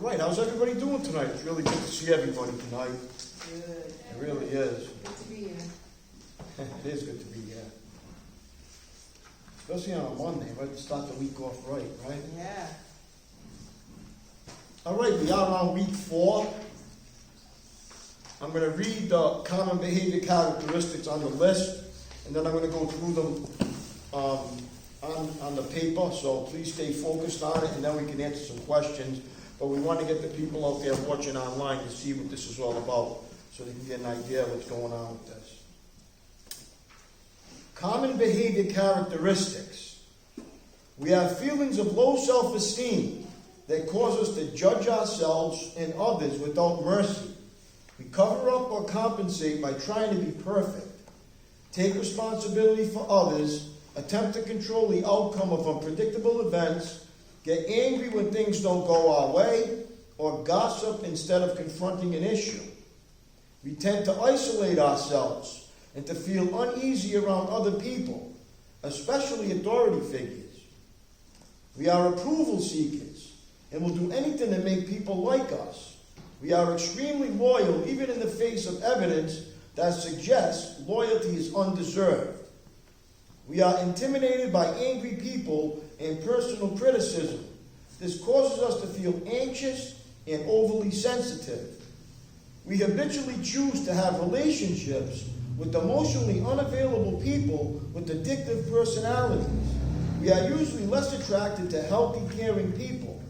right, how's everybody doing tonight? It's really good to see everybody tonight. Good. It really is. Good to be here. It is good to be here. Especially on a Monday, right? To start the week off right? Yeah. All right, we are on week 4. I'm going to read the common behavior characteristics on the list, and then I'm going to go through them on the paper, so please stay focused on it, and then we can answer some questions. But we want to get the people out there watching online to see what this is all about, so they can get an idea of what's going on with this. Common behavior characteristics. We have feelings of low self-esteem that cause us to judge ourselves and others without mercy. We cover up or compensate by trying to be perfect, take responsibility for others, attempt to control the outcome of unpredictable events, get angry when things don't go our way, or gossip instead of confronting an issue. We tend to isolate ourselves and to feel uneasy around other people, especially authority figures. We are approval seekers and will do anything to make people like us. We are extremely loyal even in the face of evidence that suggests loyalty is undeserved. We are intimidated by angry people and personal criticism. This causes us to feel anxious and overly sensitive. We habitually choose to have relationships with emotionally unavailable people with addictive personalities. We are usually less attracted to healthy, caring people.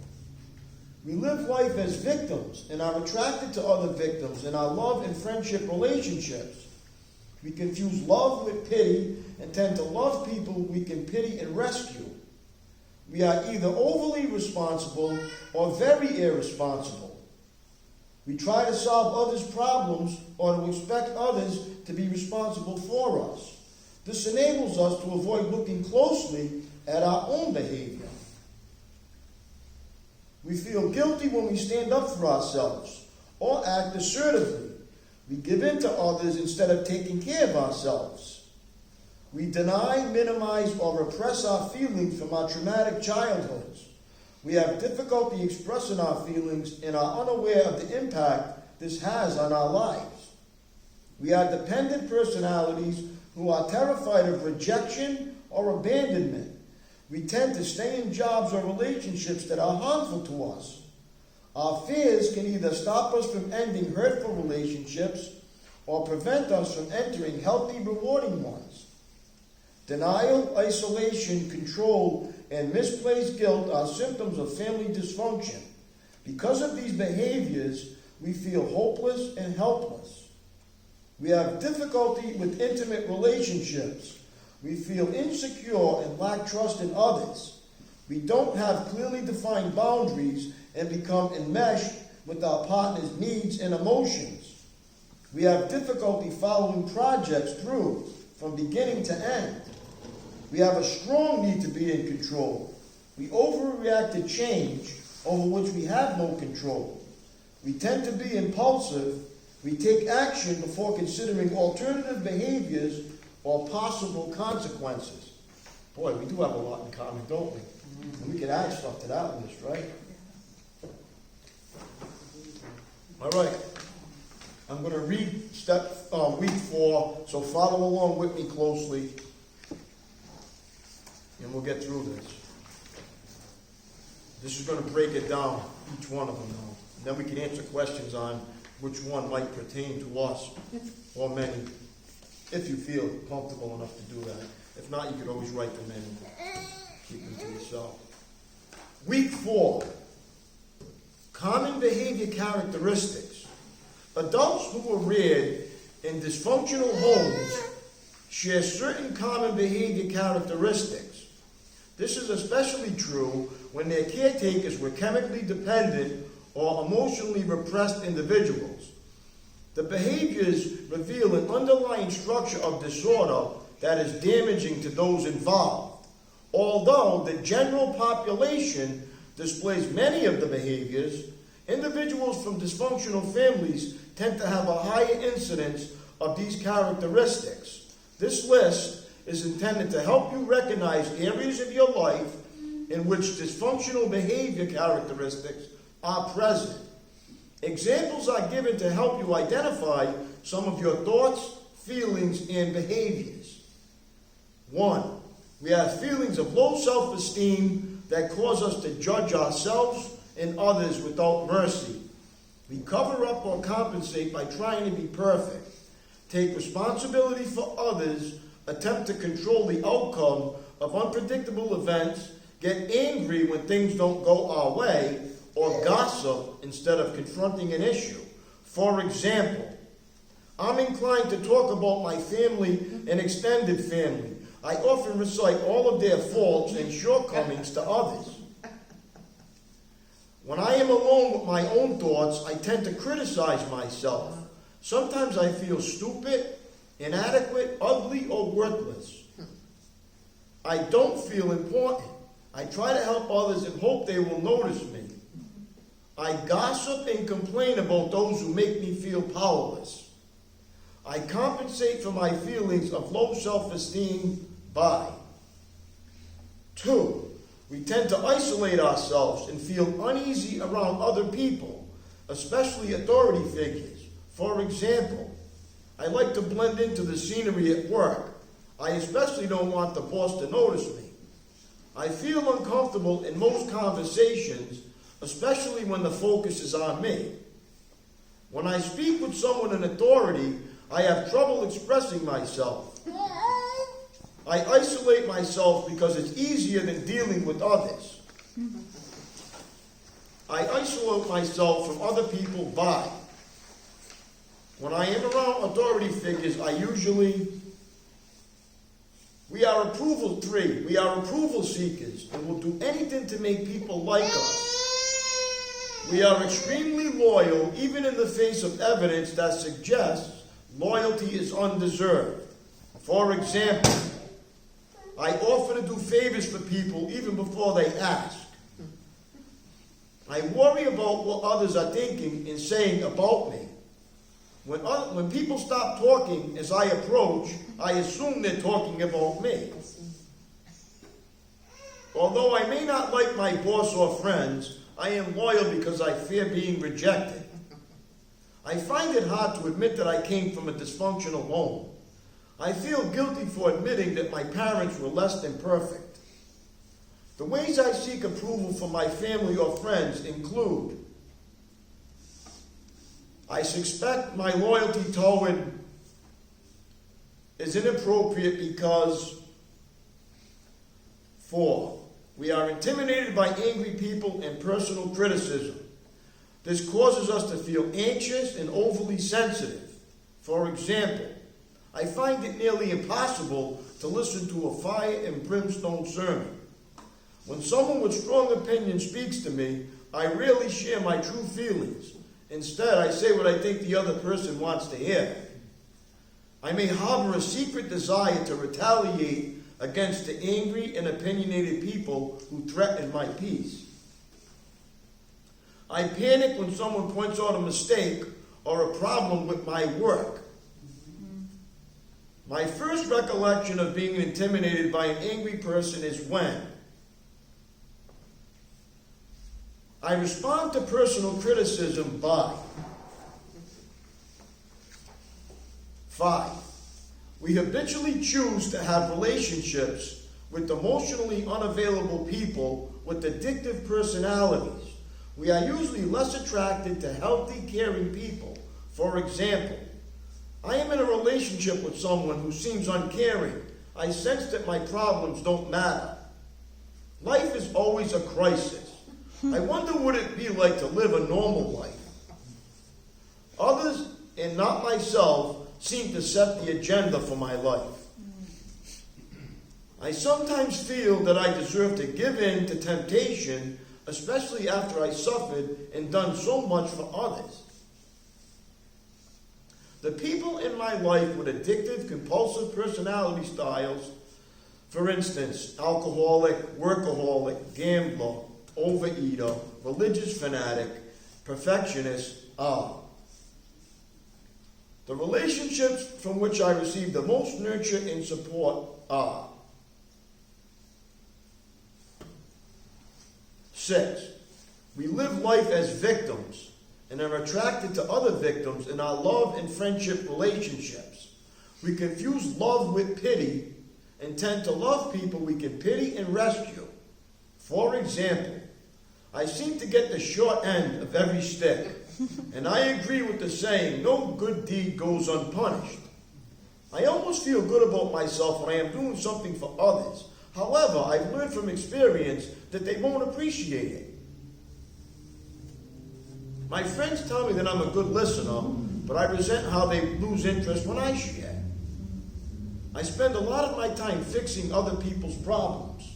We live life as victims and are attracted to other victims in our love and friendship relationships. We confuse love with pity and tend to love people we can pity and rescue. We are either overly responsible or very irresponsible. We try to solve others' problems or to expect others to be responsible for us. This enables us to avoid looking closely at our own behavior. We feel guilty when we stand up for ourselves or act assertively. We give in to others instead of taking care of ourselves. We deny, minimize, or repress our feelings from our traumatic childhoods. We have difficulty expressing our feelings and are unaware of the impact this has on our lives. We are dependent personalities who are terrified of rejection or abandonment. We tend to stay in jobs or relationships that are harmful to us. Our fears can either stop us from ending hurtful relationships or prevent us from entering healthy, rewarding ones. Denial, isolation, control, and misplaced guilt are symptoms of family dysfunction. Because of these behaviors, we feel hopeless and helpless. We have difficulty with intimate relationships. We feel insecure and lack trust in others. We don't have clearly defined boundaries and become enmeshed with our partner's needs and emotions. We have difficulty following projects through from beginning to end. We have a strong need to be in control. We overreact to change over which we have no control. We tend to be impulsive. We take action before considering alternative behaviors or possible consequences. Boy, we do have a lot in common, don't we? And we can add stuff to that list, right? All right. I'm going to read week 4, so follow along with me closely, and we'll get through this. This is going to break it down, each one of them now. And then we can answer questions on which one might pertain to us, or many, if you feel comfortable enough to do that. If not, you could always write them in and keep them to yourself. Week 4, common behavior characteristics. Adults who were reared in dysfunctional homes share certain common behavior characteristics. This is especially true when their caretakers were chemically dependent or emotionally repressed individuals. The behaviors reveal an underlying structure of disorder that is damaging to those involved. Although the general population displays many of the behaviors, individuals from dysfunctional families tend to have a higher incidence of these characteristics. This list is intended to help you recognize areas of your life in which dysfunctional behavior characteristics are present. Examples are given to help you identify some of your thoughts, feelings, and behaviors. 1. We have feelings of low self-esteem that cause us to judge ourselves and others without mercy. We cover up or compensate by trying to be perfect, take responsibility for others, attempt to control the outcome of unpredictable events, get angry when things don't go our way, or gossip instead of confronting an issue. For example, I'm inclined to talk about my family and extended family. I often recite all of their faults and shortcomings to others. When I am alone with my own thoughts, I tend to criticize myself. Sometimes I feel stupid, inadequate, ugly, or worthless. I don't feel important. I try to help others and hope they will notice me. I gossip and complain about those who make me feel powerless. I compensate for my feelings of low self-esteem by 2. We tend to isolate ourselves and feel uneasy around other people, especially authority figures. For example, I like to blend into the scenery at work. I especially don't want the boss to notice me. I feel uncomfortable in most conversations, especially when the focus is on me. When I speak with someone in authority, I have trouble expressing myself. I isolate myself because it's easier than dealing with others. I isolate myself from other people by, when I am around authority figures, we are approval seekers and will do anything to make people like us. We are extremely loyal, even in the face of evidence that suggests loyalty is undeserved. For example, I offer to do favors for people even before they ask. I worry about what others are thinking and saying about me. When people stop talking as I approach, I assume they're talking about me. Although I may not like my boss or friends, I am loyal because I fear being rejected. I find it hard to admit that I came from a dysfunctional home. I feel guilty for admitting that my parents were less than perfect. The ways I seek approval from my family or friends include: I suspect my loyalty toward is inappropriate because 4. We are intimidated by angry people and personal criticism. This causes us to feel anxious and overly sensitive. For example, I find it nearly impossible to listen to a fire and brimstone sermon. When someone with strong opinion speaks to me, I rarely share my true feelings. Instead, I say what I think the other person wants to hear. I may harbor a secret desire to retaliate against the angry and opinionated people who threaten my peace. I panic when someone points out a mistake or a problem with my work. My first recollection of being intimidated by an angry person is when I respond to personal criticism by 5. We habitually choose to have relationships with emotionally unavailable people with addictive personalities. We are usually less attracted to healthy, caring people. For example, I am in a relationship with someone who seems uncaring. I sense that my problems don't matter. Life is always a crisis. I wonder what it'd be like to live a normal life. Others, and not myself, seem to set the agenda for my life. I sometimes feel that I deserve to give in to temptation, especially after I suffered and done so much for others. The people in my life with addictive, compulsive personality styles, for instance, alcoholic, workaholic, gambler, overeater, religious fanatic, perfectionist, are the relationships from which I receive the most nurture and support are 6. We live life as victims and are attracted to other victims in our love and friendship relationships. We confuse love with pity and tend to love people we can pity and rescue. For example, I seem to get the short end of every stick, and I agree with the saying, no good deed goes unpunished. I almost feel good about myself when I am doing something for others. However, I've learned from experience that they won't appreciate it. My friends tell me that I'm a good listener, but I resent how they lose interest when I share. I spend a lot of my time fixing other people's problems.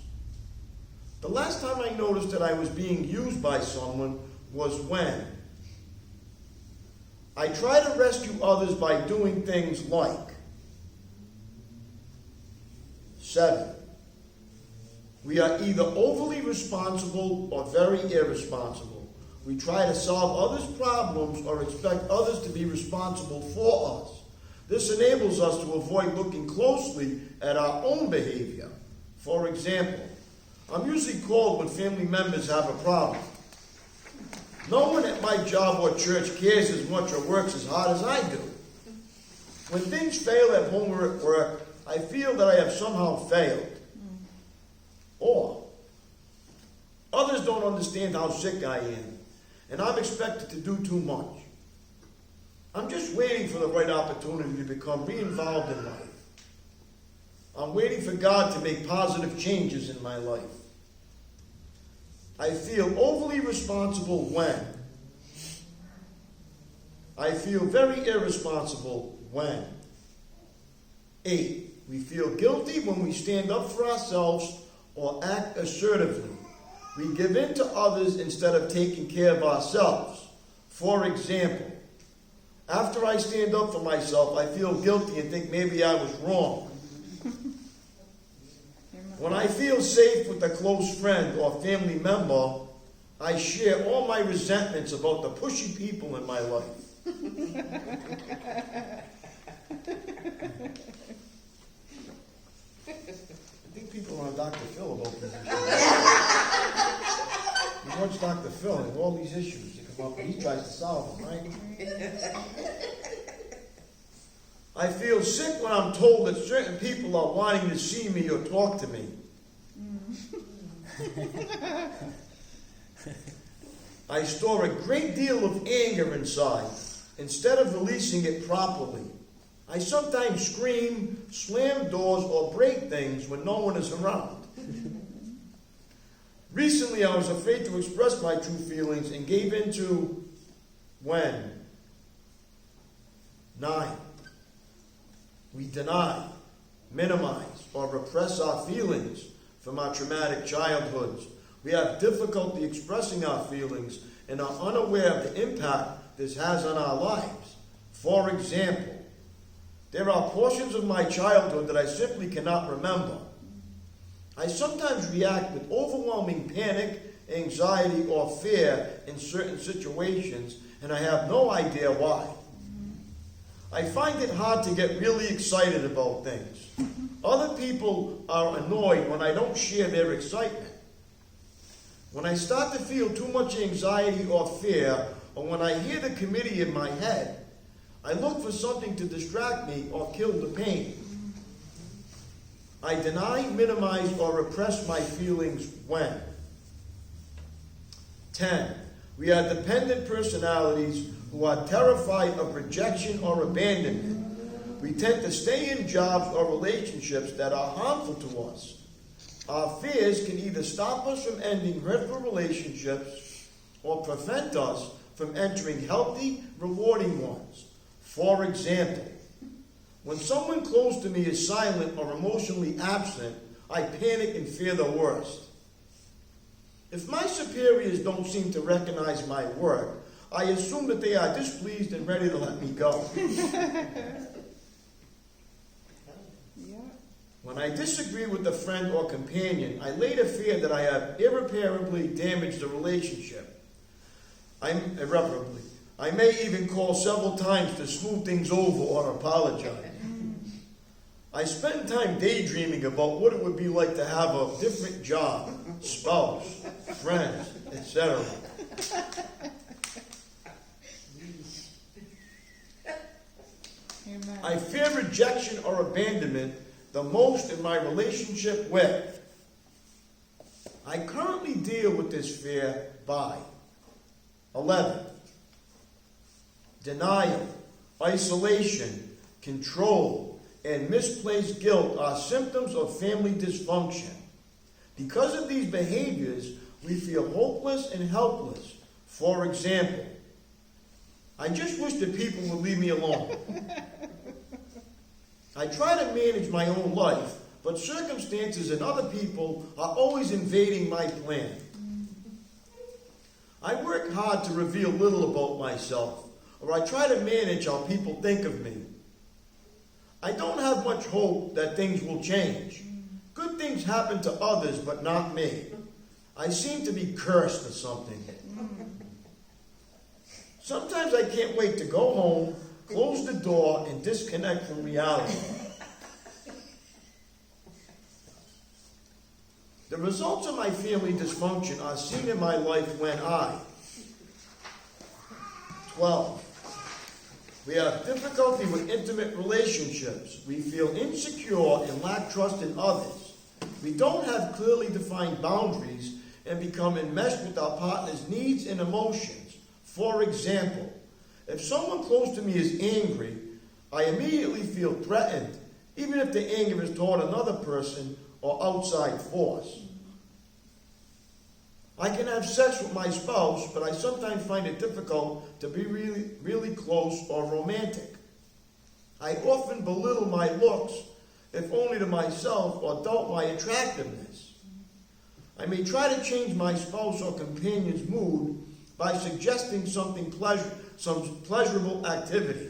The last time I noticed that I was being used by someone was when I try to rescue others by doing things like 7. We are either overly responsible or very irresponsible. We try to solve others' problems or expect others to be responsible for us. This enables us to avoid looking closely at our own behavior. For example, I'm usually called when family members have a problem. No one at my job or church cares as much or works as hard as I do. When things fail at home or at work, I feel that I have somehow failed. Or, others don't understand how sick I am, and I'm expected to do too much. I'm just waiting for the right opportunity to become re-involved in life. I'm waiting for God to make positive changes in my life. I feel overly responsible when I feel very irresponsible when 8. We feel guilty when we stand up for ourselves or act assertively. We give in to others instead of taking care of ourselves. For example, after I stand up for myself, I feel guilty and think maybe I was wrong. When I feel safe with a close friend or family member, I share all my resentments about the pushy people in my life. I think people are on Dr. Phil about these issues. You watch Dr. Phil and all these issues that come up, and he tries to solve them, right? I feel sick when I'm told that certain people are wanting to see me or talk to me. I store a great deal of anger inside instead of releasing it properly. I sometimes scream, slam doors, or break things when no one is around. Recently, I was afraid to express my true feelings and gave in to when 9. We deny, minimize, or repress our feelings from our traumatic childhoods. We have difficulty expressing our feelings and are unaware of the impact this has on our lives. For example, there are portions of my childhood that I simply cannot remember. I sometimes react with overwhelming panic, anxiety, or fear in certain situations, and I have no idea why. I find it hard to get really excited about things. Other people are annoyed when I don't share their excitement. When I start to feel too much anxiety or fear, or when I hear the committee in my head, I look for something to distract me or kill the pain. I deny, minimize, or repress my feelings when 10. We are dependent personalities who are terrified of rejection or abandonment. We tend to stay in jobs or relationships that are harmful to us. Our fears can either stop us from ending hurtful relationships or prevent us from entering healthy, rewarding ones. For example, when someone close to me is silent or emotionally absent, I panic and fear the worst. If my superiors don't seem to recognize my work, I assume that they are displeased and ready to let me go. When I disagree with a friend or companion, I later fear that I have irreparably damaged the relationship. Irreparably. I may even call several times to smooth things over or apologize. I spend time daydreaming about what it would be like to have a different job, spouse, friends, etc. Amen. I fear rejection or abandonment the most in my relationship with. I currently deal with this fear by 11. Denial, isolation, control, and misplaced guilt are symptoms of family dysfunction. Because of these behaviors, we feel hopeless and helpless. For example, I just wish that people would leave me alone. I try to manage my own life, but circumstances and other people are always invading my plan. I work hard to reveal little about myself, or I try to manage how people think of me. I don't have much hope that things will change. Good things happen to others, but not me. I seem to be cursed or something. Sometimes I can't wait to go home, close the door, and disconnect from reality. The results of my family dysfunction are seen in my life when 12. We have difficulty with intimate relationships. We feel insecure and lack trust in others. We don't have clearly defined boundaries and become enmeshed with our partner's needs and emotions. For example, if someone close to me is angry, I immediately feel threatened, even if the anger is toward another person or outside force. I can have sex with my spouse, but I sometimes find it difficult to be really close or romantic. I often belittle my looks, if only to myself, or doubt my attractiveness. I may try to change my spouse or companion's mood by suggesting some pleasurable activity.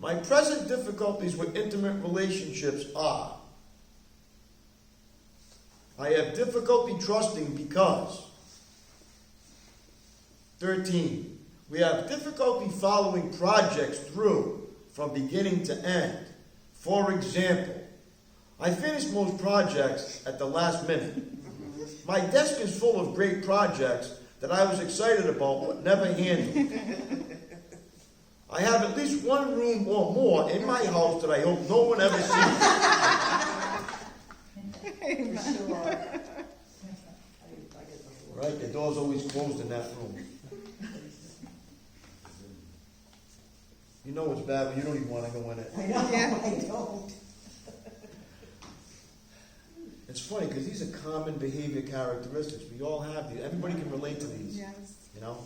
My present difficulties with intimate relationships are: I have difficulty trusting because. 13. We have difficulty following projects through from beginning to end. For example, I finish most projects at the last minute. My desk is full of great projects that I was excited about but never handled. I have at least one room or more in my house that I hope no one ever sees. Right? The door's always closed in that room. You know it's bad when you don't even want to go in it. I know, Yeah. I don't. It's funny because these are common behavior characteristics. We all have these. Everybody can relate to these. Yes. You know?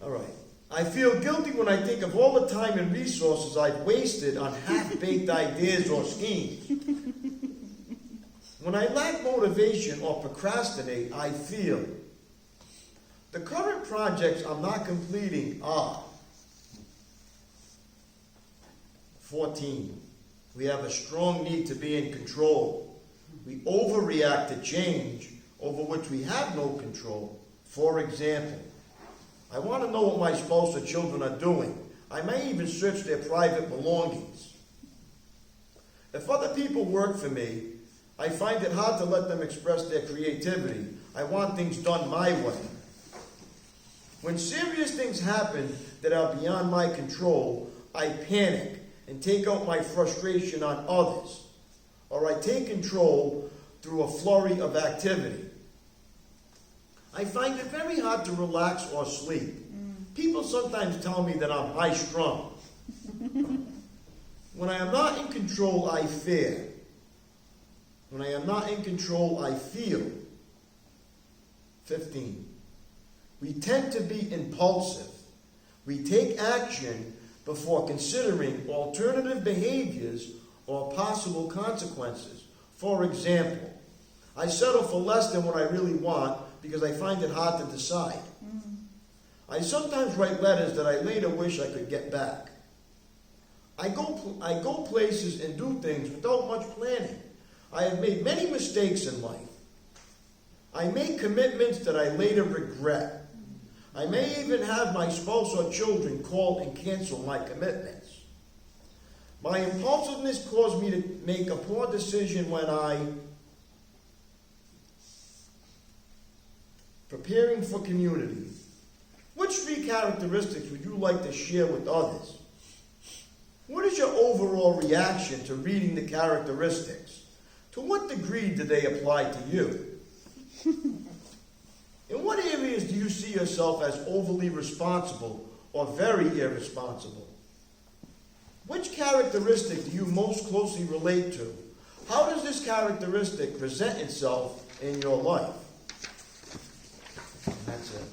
All right. I feel guilty when I think of all the time and resources I've wasted on half-baked ideas or schemes. When I lack motivation or procrastinate, I feel the current projects I'm not completing are 14. We have a strong need to be in control. We overreact to change over which we have no control. For example, I want to know what my spouse or children are doing. I may even search their private belongings. If other people work for me, I find it hard to let them express their creativity. I want things done my way. When serious things happen that are beyond my control, I panic and take out my frustration on others, or I take control through a flurry of activity. I find it very hard to relax or sleep. People sometimes tell me that I'm high-strung. When I am not in control, I fear. When I am not in control, I feel. 15. We tend to be impulsive. We take action before considering alternative behaviors or possible consequences. For example, I settle for less than what I really want because I find it hard to decide. I sometimes write letters that I later wish I could get back. I go places and do things without much planning. I have made many mistakes in life. I make commitments that I later regret. I may even have my spouse or children call and cancel my commitments. My impulsiveness caused me to make a poor decision when I preparing for community. Which three characteristics would you like to share with others? What is your overall reaction to reading the characteristics? To what degree do they apply to you? In what areas do you see yourself as overly responsible or very irresponsible? Which characteristic do you most closely relate to? How does this characteristic present itself in your life? And that's it.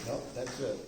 Nope, that's it.